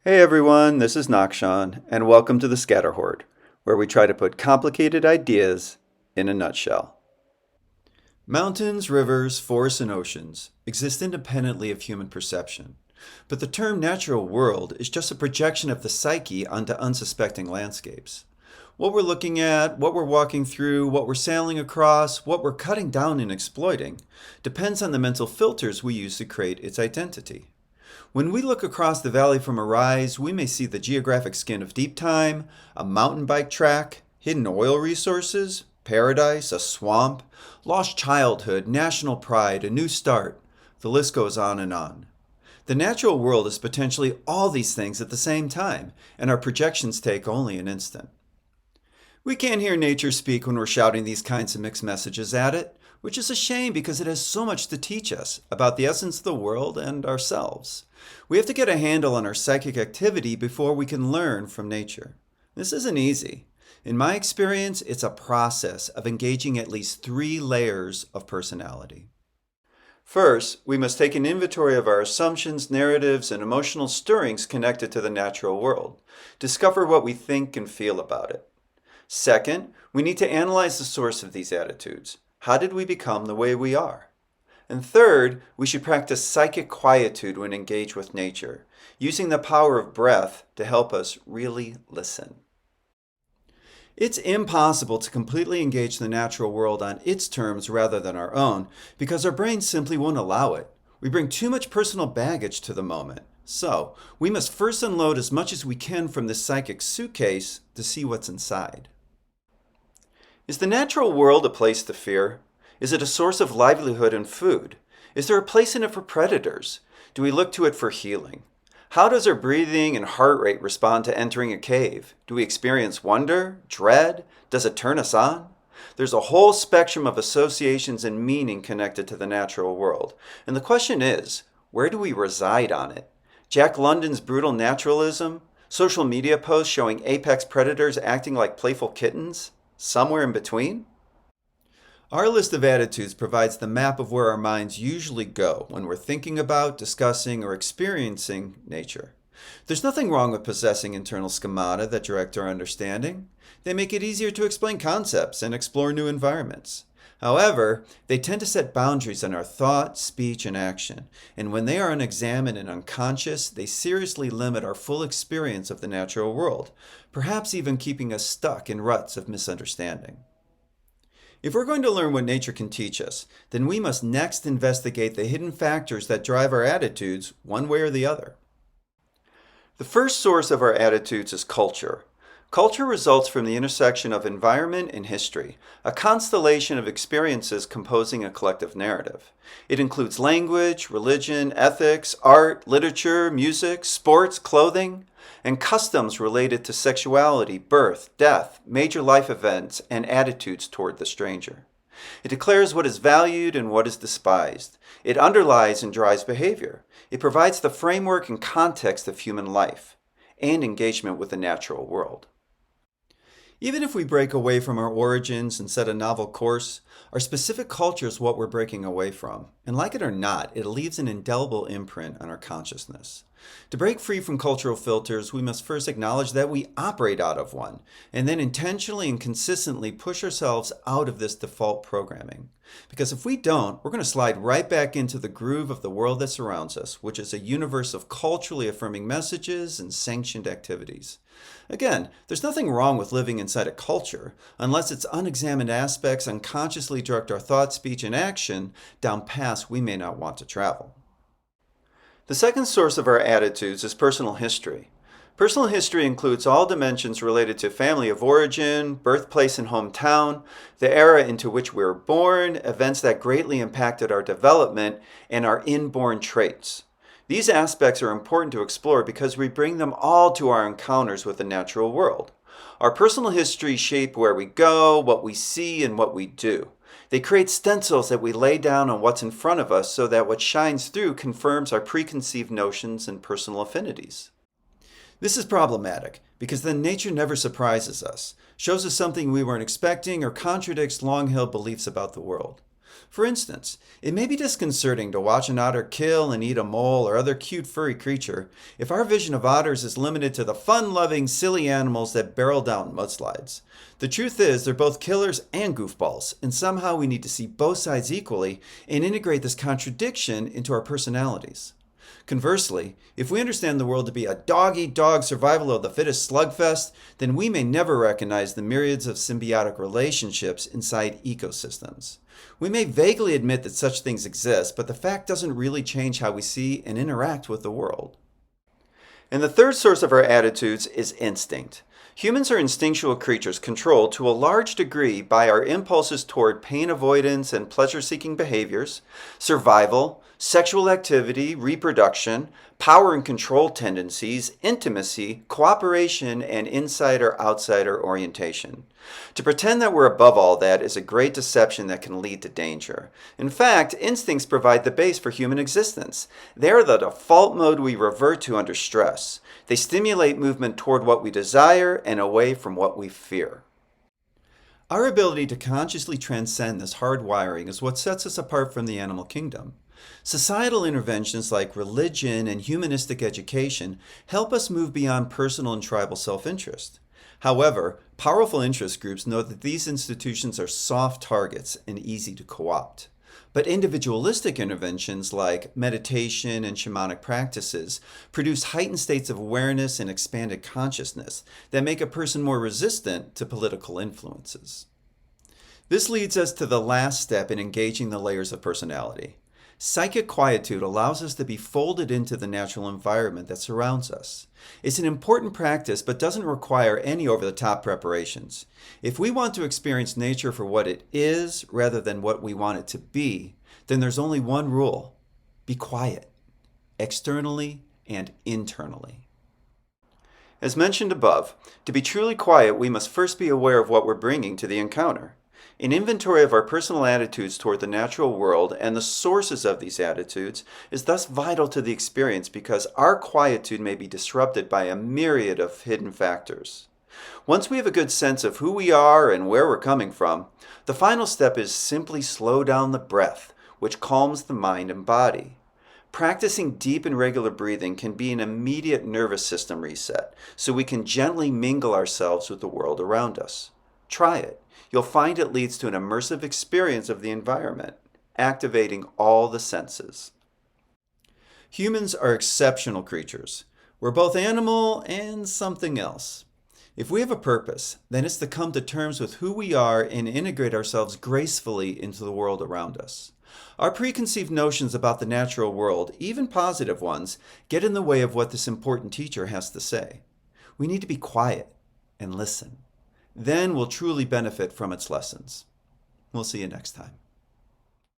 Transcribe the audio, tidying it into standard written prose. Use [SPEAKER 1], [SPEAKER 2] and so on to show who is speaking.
[SPEAKER 1] Hey everyone, this is Nakshan, and welcome to the Scatter Hoard, where we try to put complicated ideas in a nutshell. Mountains, rivers, forests, and oceans exist independently of human perception, but the term natural world is just a projection of the psyche onto unsuspecting landscapes. What we're looking at, what we're walking through, what we're sailing across, what we're cutting down and exploiting, depends on the mental filters we use to create its identity. When we look across the valley from a rise, we may see the geographic skin of deep time, a mountain bike track, hidden oil resources, paradise, a swamp, lost childhood, national pride, a new start. The list goes on and on. The natural world is potentially all these things at the same time, and our projections take only an instant. We can't hear nature speak when we're shouting these kinds of mixed messages at it, which is a shame because it has so much to teach us about the essence of the world and ourselves. We have to get a handle on our psychic activity before we can learn from nature. This isn't easy. In my experience, it's a process of engaging at least 3 layers of personality. First, we must take an inventory of our assumptions, narratives, and emotional stirrings connected to the natural world. Discover what we think and feel about it. Second, we need to analyze the source of these attitudes. How did we become the way we are? And third, we should practice psychic quietude when engaged with nature, using the power of breath to help us really listen. It's impossible to completely engage the natural world on its terms rather than our own, because our brains simply won't allow it. We bring too much personal baggage to the moment. So, we must first unload as much as we can from this psychic suitcase to see what's inside. Is the natural world a place to fear? Is it a source of livelihood and food? Is there a place in it for predators? Do we look to it for healing? How does our breathing and heart rate respond to entering a cave? Do we experience wonder, dread? Does it turn us on? There's a whole spectrum of associations and meaning connected to the natural world. And the question is, where do we reside on it? Jack London's brutal naturalism? Social media posts showing apex predators acting like playful kittens? Somewhere in between? Our list of attitudes provides the map of where our minds usually go when we're thinking about, discussing, or experiencing nature. There's nothing wrong with possessing internal schemata that direct our understanding. They make it easier to explain concepts and explore new environments. However, they tend to set boundaries on our thought, speech, and action, and when they are unexamined and unconscious, they seriously limit our full experience of the natural world, perhaps even keeping us stuck in ruts of misunderstanding. If we're going to learn what nature can teach us, then we must next investigate the hidden factors that drive our attitudes one way or the other. The first source of our attitudes is culture. Culture results from the intersection of environment and history, a constellation of experiences composing a collective narrative. It includes language, religion, ethics, art, literature, music, sports, clothing, and customs related to sexuality, birth, death, major life events, and attitudes toward the stranger. It declares what is valued and what is despised. It underlies and drives behavior. It provides the framework and context of human life and engagement with the natural world. Even if we break away from our origins and set a novel course, our specific culture is what we're breaking away from. And like it or not, it leaves an indelible imprint on our consciousness. To break free from cultural filters, we must first acknowledge that we operate out of one, and then intentionally and consistently push ourselves out of this default programming. Because if we don't, we're going to slide right back into the groove of the world that surrounds us, which is a universe of culturally affirming messages and sanctioned activities. Again, there's nothing wrong with living inside a culture, unless its unexamined aspects unconsciously direct our thought, speech, and action down paths we may not want to travel. The second source of our attitudes is personal history. Personal history includes all dimensions related to family of origin, birthplace and hometown, the era into which we were born, events that greatly impacted our development, and our inborn traits. These aspects are important to explore because we bring them all to our encounters with the natural world. Our personal histories shape where we go, what we see, and what we do. They create stencils that we lay down on what's in front of us so that what shines through confirms our preconceived notions and personal affinities. This is problematic because then nature never surprises us, shows us something we weren't expecting, or contradicts long-held beliefs about the world. For instance, it may be disconcerting to watch an otter kill and eat a mole or other cute furry creature if our vision of otters is limited to the fun-loving, silly animals that barrel down mudslides. The truth is, they're both killers and goofballs, and somehow we need to see both sides equally and integrate this contradiction into our personalities. Conversely, if we understand the world to be a dog-eat-dog survival of the fittest slugfest, then we may never recognize the myriads of symbiotic relationships inside ecosystems. We may vaguely admit that such things exist, but the fact doesn't really change how we see and interact with the world. And the third source of our attitudes is instinct. Humans are instinctual creatures controlled to a large degree by our impulses toward pain avoidance and pleasure-seeking behaviors, survival, sexual activity, reproduction, power and control tendencies, intimacy, cooperation, and insider-outsider orientation. To pretend that we're above all that is a great deception that can lead to danger. In fact, instincts provide the base for human existence. They are the default mode we revert to under stress. They stimulate movement toward what we desire and away from what we fear. Our ability to consciously transcend this hard wiring is what sets us apart from the animal kingdom. Societal interventions like religion and humanistic education help us move beyond personal and tribal self-interest. However, powerful interest groups know that these institutions are soft targets and easy to co-opt. But individualistic interventions like meditation and shamanic practices produce heightened states of awareness and expanded consciousness that make a person more resistant to political influences. This leads us to the last step in engaging the layers of personality. Psychic quietude allows us to be folded into the natural environment that surrounds us. It's an important practice but doesn't require any over-the-top preparations. If we want to experience nature for what it is rather than what we want it to be, then there's only one rule: be quiet, externally and internally. As mentioned above, to be truly quiet, we must first be aware of what we're bringing to the encounter. An inventory of our personal attitudes toward the natural world and the sources of these attitudes is thus vital to the experience because our quietude may be disrupted by a myriad of hidden factors. Once we have a good sense of who we are and where we're coming from, the final step is simply slow down the breath, which calms the mind and body. Practicing deep and regular breathing can be an immediate nervous system reset, so we can gently mingle ourselves with the world around us. Try it. You'll find it leads to an immersive experience of the environment, activating all the senses. Humans are exceptional creatures. We're both animal and something else. If we have a purpose, then it's to come to terms with who we are and integrate ourselves gracefully into the world around us. Our preconceived notions about the natural world, even positive ones, get in the way of what this important teacher has to say. We need to be quiet and listen. Then we'll truly benefit from its lessons. We'll see you next time.